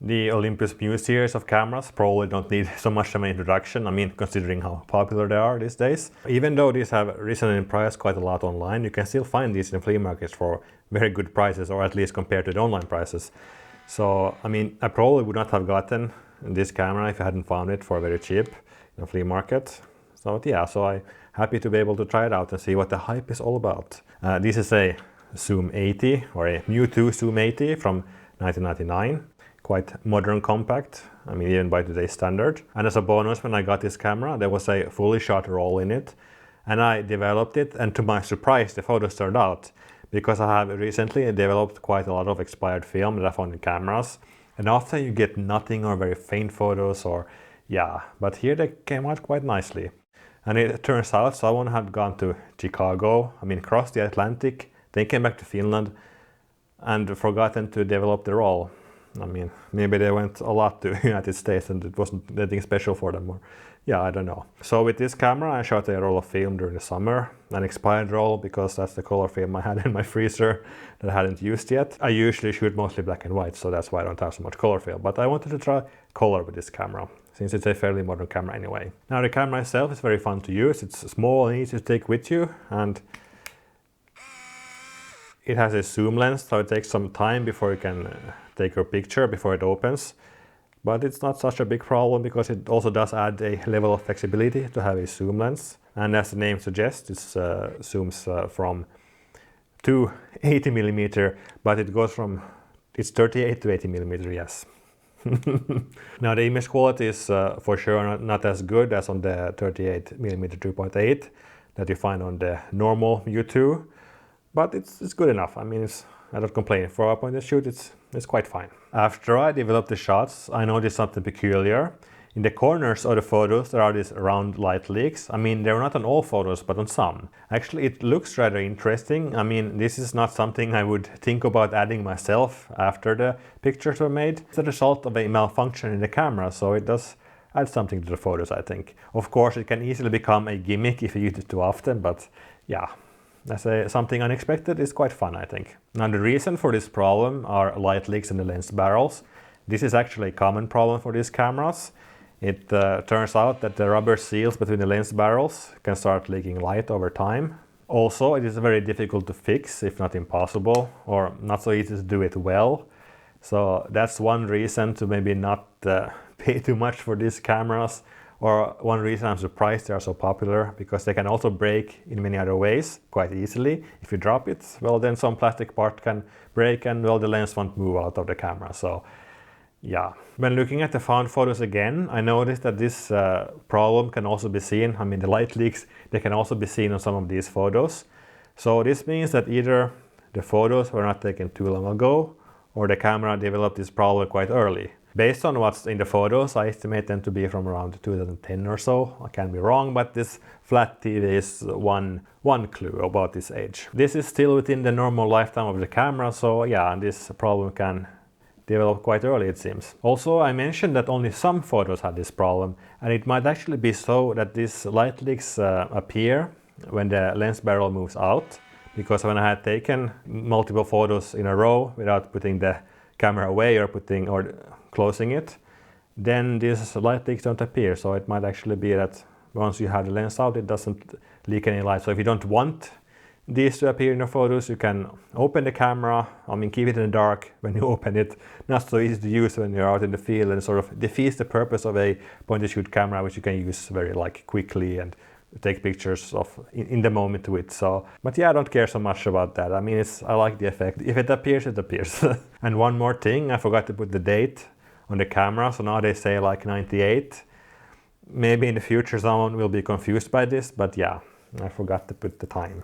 The Olympus Mju series of cameras probably don't need so much of an introduction, I mean, considering how popular they are these days. Even though these have risen in price quite a lot online, you can still find these in flea markets for very good prices, or at least compared to the online prices. So, I mean, I probably would not have gotten this camera if I hadn't found it for very cheap in a flea market. So yeah, so I'm happy to be able to try it out and see what the hype is all about. This is a Zoom 80, or a Mju II Zoom 80 from 1999. Quite modern compact, I mean, even by today's standard. And as a bonus, when I got this camera, there was a fully shot roll in it, and I developed it, and to my surprise, the photos turned out, because I have recently developed quite a lot of expired film that I found in cameras, and often you get nothing or very faint photos, or yeah, but here they came out quite nicely. And it turns out someone had gone to Chicago, I mean, crossed the Atlantic, then came back to Finland, and forgotten to develop the roll. I mean, maybe they went a lot to United States and it wasn't anything special for them, or yeah, I don't know. So with this camera, I shot a roll of film during the summer, an expired roll, because that's the color film I had in my freezer that I hadn't used yet. I usually shoot mostly black and white, so that's why I don't have so much color film, but I wanted to try color with this camera, since it's a fairly modern camera anyway. Now the camera itself is very fun to use. It's small and easy to take with you, and it has a zoom lens, so it takes some time before you can take your picture before it opens. But it's not such a big problem, because it also does add a level of flexibility to have a zoom lens. And as the name suggests, it zooms from to 80mm, but it goes from, it's 38 to 80mm, yes. Now the image quality is for sure not as good as on the 38mm 2.8 that you find on the normal Mju II, but it's good enough. I mean, I don't complain. For a point and shoot, it's quite fine. After I developed the shots, I noticed something peculiar. In the corners of the photos, there are these round light leaks. I mean, they're not on all photos, but on some. Actually, it looks rather interesting. I mean, this is not something I would think about adding myself after the pictures were made. It's a result of a malfunction in the camera, so it does add something to the photos, I think. Of course, it can easily become a gimmick if you use it too often, but yeah. Something unexpected is quite fun, I think. Now the reason for this problem are light leaks in the lens barrels. This is actually a common problem for these cameras. It turns out that the rubber seals between the lens barrels can start leaking light over time. Also, it is very difficult to fix, if not impossible, or not so easy to do it well. So that's one reason to maybe not pay too much for these cameras. Or one reason I'm surprised they are so popular, because they can also break in many other ways quite easily. If you drop it, well, then some plastic part can break, and well, the lens won't move out of the camera. So yeah. When looking at the found photos again, I noticed that this problem can also be seen. I mean, the light leaks, they can also be seen on some of these photos. So this means that either the photos were not taken too long ago, or the camera developed this problem quite early. Based on what's in the photos, I estimate them to be from around 2010 or so. I can be wrong, but this flat TV is one clue about this age. This is still within the normal lifetime of the camera, so yeah, this problem can develop quite early, it seems. Also, I mentioned that only some photos had this problem, and it might actually be so that these light leaks appear when the lens barrel moves out, because when I had taken multiple photos in a row without putting the camera away or closing it, then these light leaks don't appear. So it might actually be that once you have the lens out, it doesn't leak any light. So if you don't want these to appear in your photos, you can open the camera, keep it in the dark when you open it. Not so easy to use when you're out in the field, and sort of defeats the purpose of a point-and-shoot camera, which you can use very quickly and take pictures of in the moment with. So, but yeah, I don't care so much about that. I mean, I like the effect. If it appears, it appears. And one more thing, I forgot to put the date on the camera, so now they say 98. Maybe in the future someone will be confused by this, but yeah, I forgot to put the time.